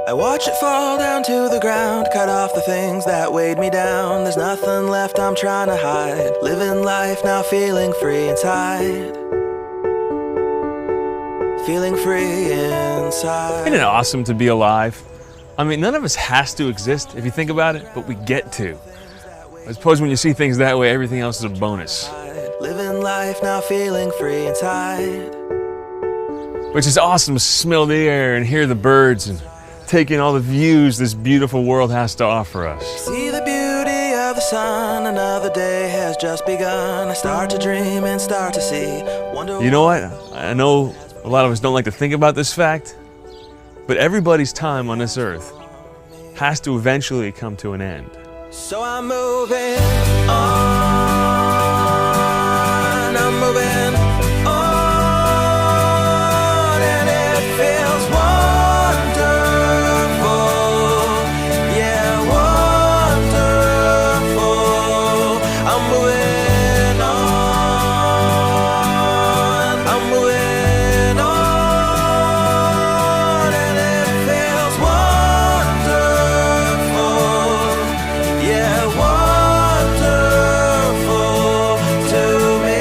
I watch it fall down to the ground, cut off the things that weighed me down. There's nothing left I'm trying to hide. Living life now, feeling free inside. Feeling free inside. Isn't it awesome to be alive? I mean, none of us has to exist if you think about it, but we get to. I suppose when you see things that way, everything else is a bonus. Living life now, feeling free inside. Which is awesome to smell the air and hear the birds and take in all the views this beautiful world has to offer us. See the beauty of the sun, another day has just begun. I start to dream and start to see. Wonder. You know what? I know a lot of us don't like to think about this fact, but everybody's time on this earth has to eventually come to an end. So I'm moving on, I'm moving on, and it feels wonderful, yeah, wonderful. I'm moving on, I'm moving on, and it feels wonderful, yeah, wonderful to me.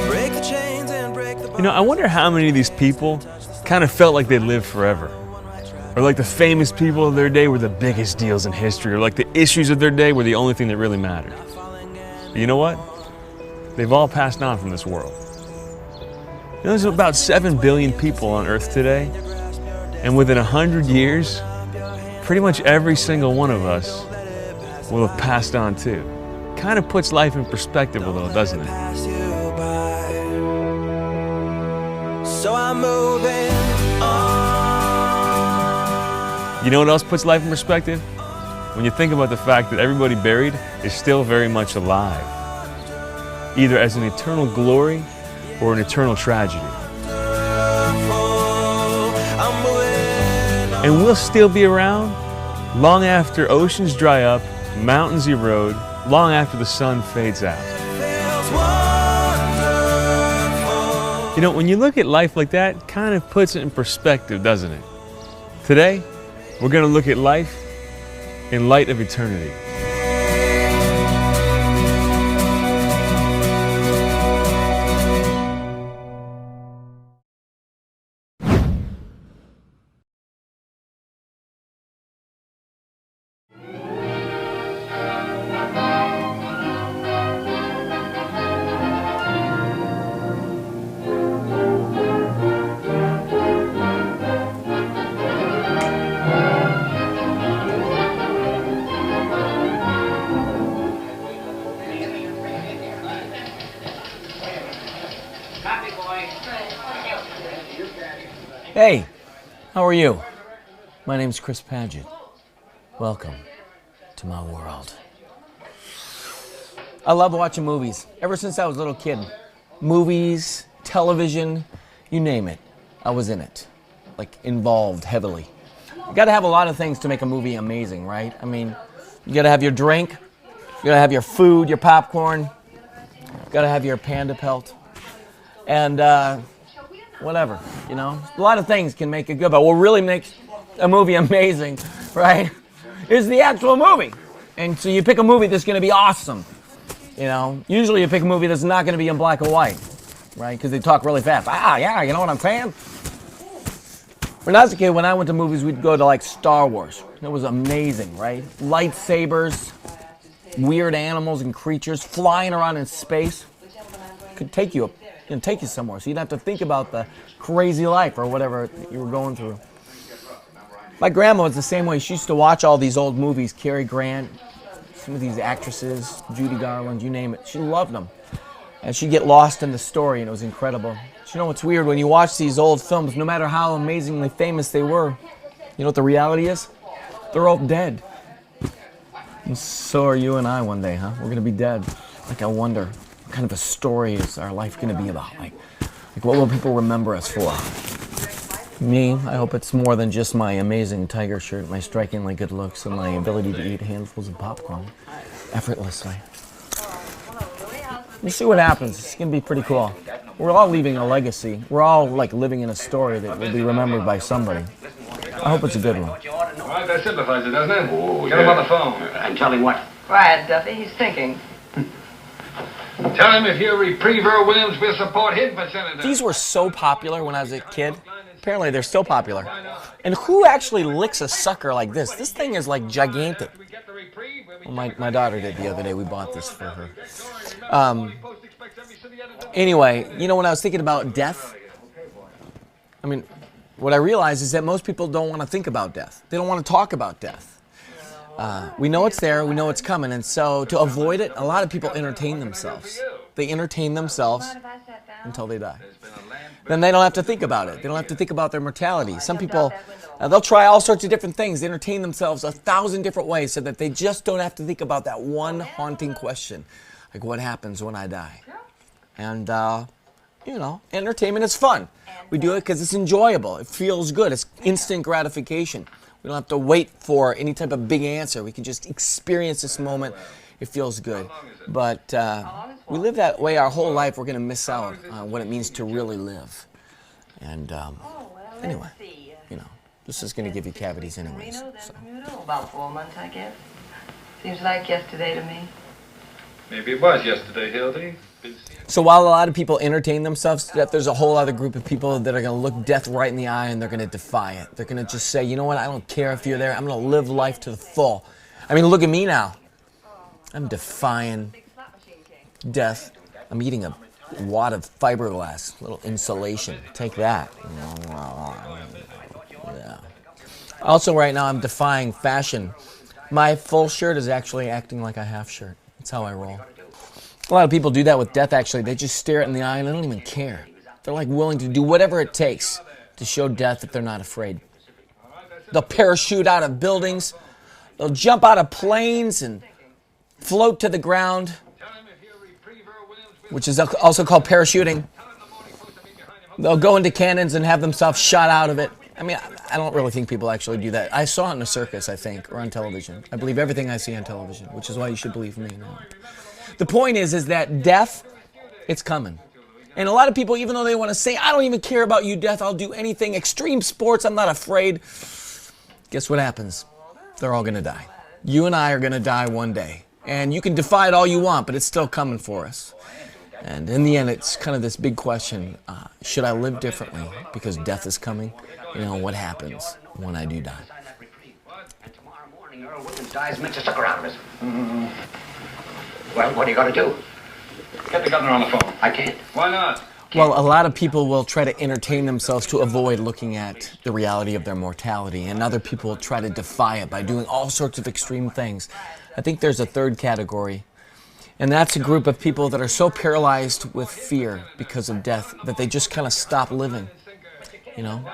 Break the chains and break the bonds. You know, I wonder how many of these people kind of felt like they lived forever. Or like the famous people of their day were the biggest deals in history, or like the issues of their day were the only thing that really mattered. But you know what? They've all passed on from this world. You know, there's about 7 billion people on Earth today, and within 100 years, pretty much every single one of us will have passed on too. Kind of puts life in perspective a little, doesn't it? Pass you by. So I'm moving on. You know what else puts life in perspective? When you think about the fact that everybody buried is still very much alive, either as an eternal glory or an eternal tragedy. I'm moving on. And we'll still be around long after oceans dry up, mountains erode, long after the sun fades out. Feels wonderful. You know, when you look at life like that, it kind of puts it in perspective, doesn't it? Today, we're going to look at life in light of eternity. Hey, how are you? My name's Chris Paget. Welcome to my world. I love watching movies. Ever since I was a little kid. Movies, television, you name it. I was in it. Like, involved heavily. You gotta have a lot of things to make a movie amazing, right? I mean, you gotta have your drink, you gotta have your food, your popcorn, you gotta have your panda pelt, and whatever, you know? A lot of things can make it good, but what really makes a movie amazing, right, is the actual movie. And so you pick a movie that's gonna be awesome, you know? Usually you pick a movie that's not gonna be in black and white, right? Because they talk really fast. Ah, yeah, you know what I'm saying? When I was a kid, when I went to movies, we'd go to like Star Wars. It was amazing, right? Lightsabers, weird animals and creatures flying around in space. Could take you somewhere, so you'd have to think about the crazy life or whatever you were going through. My grandma was the same way. She used to watch all these old movies, Cary Grant, some of these actresses, Judy Garland, you name it. She loved them. And she'd get lost in the story, and it was incredible. You know what's weird? When you watch these old films, no matter how amazingly famous they were, you know what the reality is? They're all dead. And so are you and I one day, huh? We're going to be dead. Like, I wonder, what kind of a story is our life going to be about? Like what will people remember us for? Me, I hope it's more than just my amazing tiger shirt, my strikingly good looks, and my ability to eat handfuls of popcorn effortlessly. We'll see what happens. It's going to be pretty cool. We're all leaving a legacy. We're all like living in a story that will be remembered by somebody. I hope it's a good one. All right, that sympathizes, doesn't it? Oh, get him on the phone. And tell him what? Quiet, Duffy. He's thinking. Tell him if you reprieve Earl Williams, we'll support him for senator. These were so popular when I was a kid. Apparently they're still popular. And who actually licks a sucker like this? This thing is like gigantic. Well, my daughter did the other day. We bought this for her. Anyway, you know, when I was thinking about death, I mean, what I realized is that most people don't want to think about death. They don't want to talk about death. We know it's there, we know it's coming, and so to avoid it, a lot of people entertain themselves. They entertain themselves until they die. Then they don't have to think about it. They don't have to think about their mortality. Some people, they'll try all sorts of different things. They entertain themselves 1,000 different ways so that they just don't have to think about that one haunting question, like what happens when I die? And, you know, entertainment is fun. We do it because it's enjoyable. It feels good. It's instant gratification. We don't have to wait for any type of big answer. We can just experience this moment. It feels good. But we live that way our whole life. We're going to miss out on what it means to really live. And anyway, you know, this is going to give you cavities anyways. So. About 4 months, I guess. Seems like yesterday to me. Maybe it was yesterday, Hildy. So while a lot of people entertain themselves to death, there's a whole other group of people that are going to look death right in the eye and they're going to defy it. They're going to just say, you know what, I don't care if you're there. I'm going to live life to the full. I mean, look at me now. I'm defying death. I'm eating a wad of fiberglass, little insulation. Take that. Yeah. Also right now I'm defying fashion. My full shirt is actually acting like a half shirt. That's how I roll. A lot of people do that with death, actually. They just stare it in the eye and they don't even care. They're like willing to do whatever it takes to show death that they're not afraid. They'll parachute out of buildings. They'll jump out of planes and float to the ground, which is also called parachuting. They'll go into cannons and have themselves shot out of it. I mean, I don't really think people actually do that. I saw it in a circus, I think, or on television. I believe everything I see on television, which is why you should believe me now. The point is that death, it's coming. And a lot of people, even though they want to say, I don't even care about you, death, I'll do anything, extreme sports, I'm not afraid. Guess what happens? They're all going to die. You and I are going to die one day. And you can defy it all you want, but it's still coming for us. And in the end, it's kind of this big question, should I live differently because death is coming? You know, what happens when I do die? And tomorrow morning, Earl Williams dies, makes a sucker out of us. Well, what are you going to do? Get the governor on the phone. I can't. Why not? Well, a lot of people will try to entertain themselves to avoid looking at the reality of their mortality, and other people will try to defy it by doing all sorts of extreme things. I think there's a third category, and that's a group of people that are so paralyzed with fear because of death that they just kind of stop living. You know,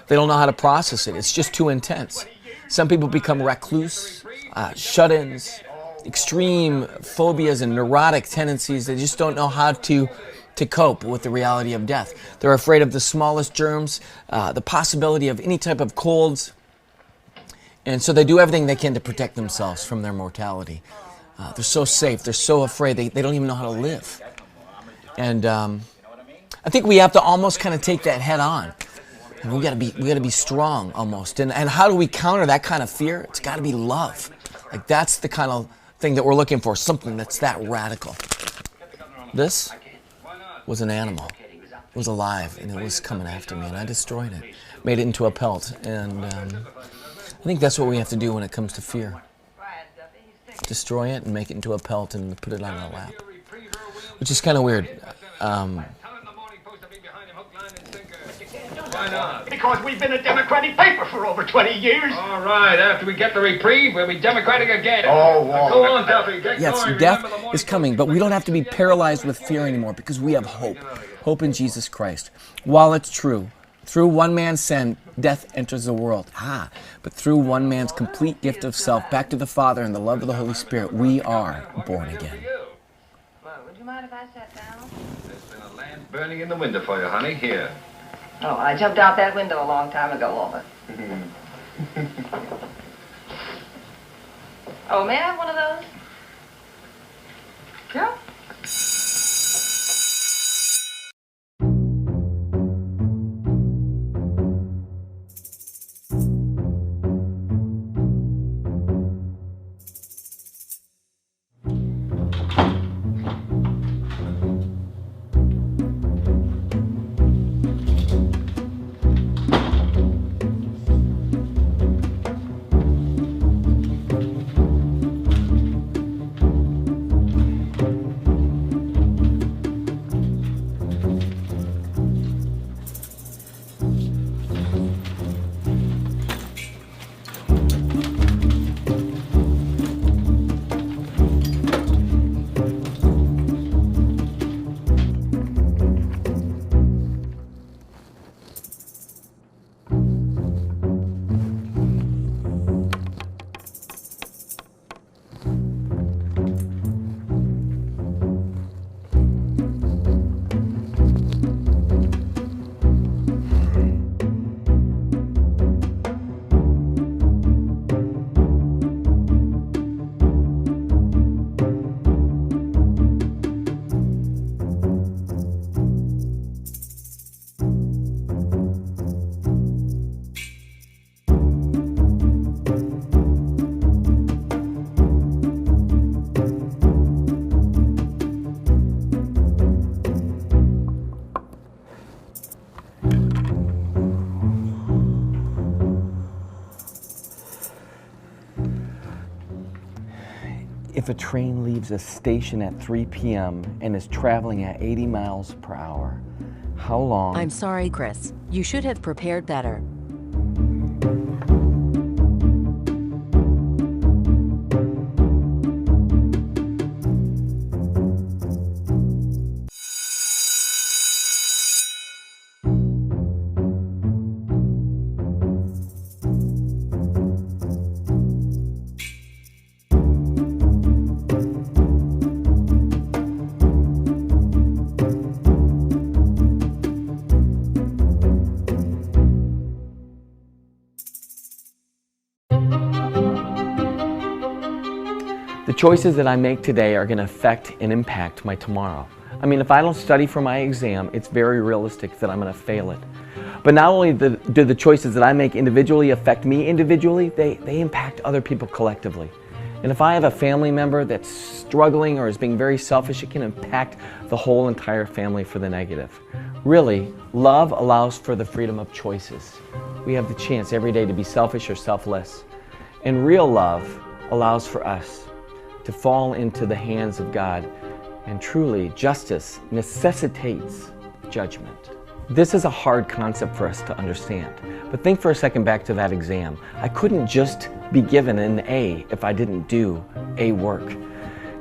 they don't know how to process it. It's just too intense. Some people become recluse, shut-ins, extreme phobias and neurotic tendencies. They just don't know how to cope with the reality of death. They're afraid of the smallest germs, the possibility of any type of colds, and so they do everything they can to protect themselves from their mortality. They're so safe, they're so afraid, they don't even know how to live. And I think we have to almost kind of take that head on. And we gotta be strong almost. And how do we counter that kind of fear? It's gotta be love. Like that's the kind of thing that we're looking for, something that's that radical. This was an animal. It was alive and it was coming after me and I destroyed it. Made it into a pelt. And I think that's what we have to do when it comes to fear. Destroy it and make it into a pelt and put it on our lap. Which is kind of weird. Because we've been a Democratic paper for over 20 years. All right, after we get the reprieve, we'll be Democratic again. Oh, Go on, Duffy. Get Yes, going. death Remember the is coming, but we don't have to be paralyzed with fear anymore because we have hope. Hope in Jesus Christ. While it's true, through one man's sin, death enters the world. But through one man's complete gift of self, back to the Father and the love of the Holy Spirit, we are born again. Well, would you mind if I sat down? There's been a lamp burning in the window for you, honey. Here. Oh, I jumped out that window a long time ago, Walter. Oh, may I have one of those? Yeah. If a train leaves a station at 3 p.m. and is traveling at 80 miles per hour, how long? I'm sorry, Chris. You should have prepared better. The choices that I make today are going to affect and impact my tomorrow. I mean, if I don't study for my exam, it's very realistic that I'm going to fail it. But not only do the choices that I make individually affect me individually, they impact other people collectively. And if I have a family member that's struggling or is being very selfish, it can impact the whole entire family for the negative. Really, love allows for the freedom of choices. We have the chance every day to be selfish or selfless. And real love allows for us to fall into the hands of God. And truly, justice necessitates judgment. This is a hard concept for us to understand. But think for a second back to that exam. I couldn't just be given an A if I didn't do A work.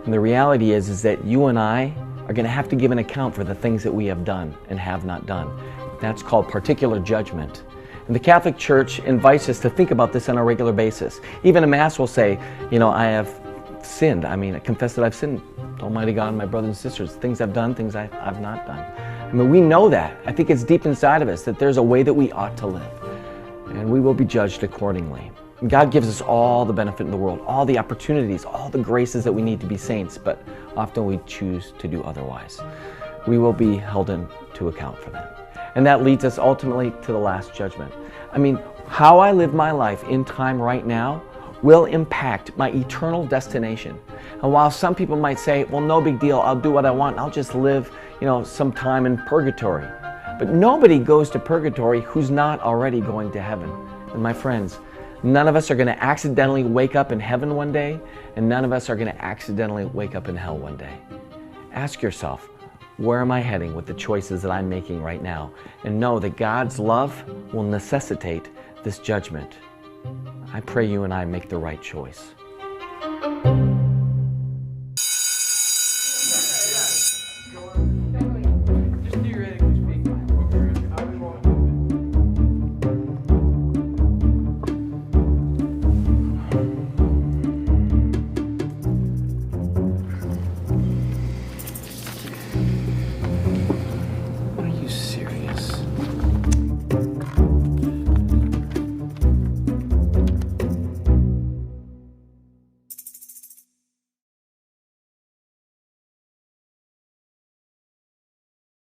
And the reality is that you and I are going to have to give an account for the things that we have done and have not done. That's called particular judgment. And the Catholic Church invites us to think about this on a regular basis. Even a Mass will say, I have sinned. I confess that I've sinned. Almighty God, my brothers and sisters, things I've done, things I've not done. We know that. I think it's deep inside of us that there's a way that we ought to live. And we will be judged accordingly. And God gives us all the benefit in the world, all the opportunities, all the graces that we need to be saints, but often we choose to do otherwise. We will be held to account for that. And that leads us ultimately to the last judgment. How I live my life in time right now will impact my eternal destination. And while some people might say, well, no big deal, I'll do what I want, I'll just live, some time in purgatory. But nobody goes to purgatory who's not already going to heaven. And my friends, none of us are going to accidentally wake up in heaven one day, and none of us are going to accidentally wake up in hell one day. Ask yourself, where am I heading with the choices that I'm making right now? And know that God's love will necessitate this judgment. I pray you and I make the right choice.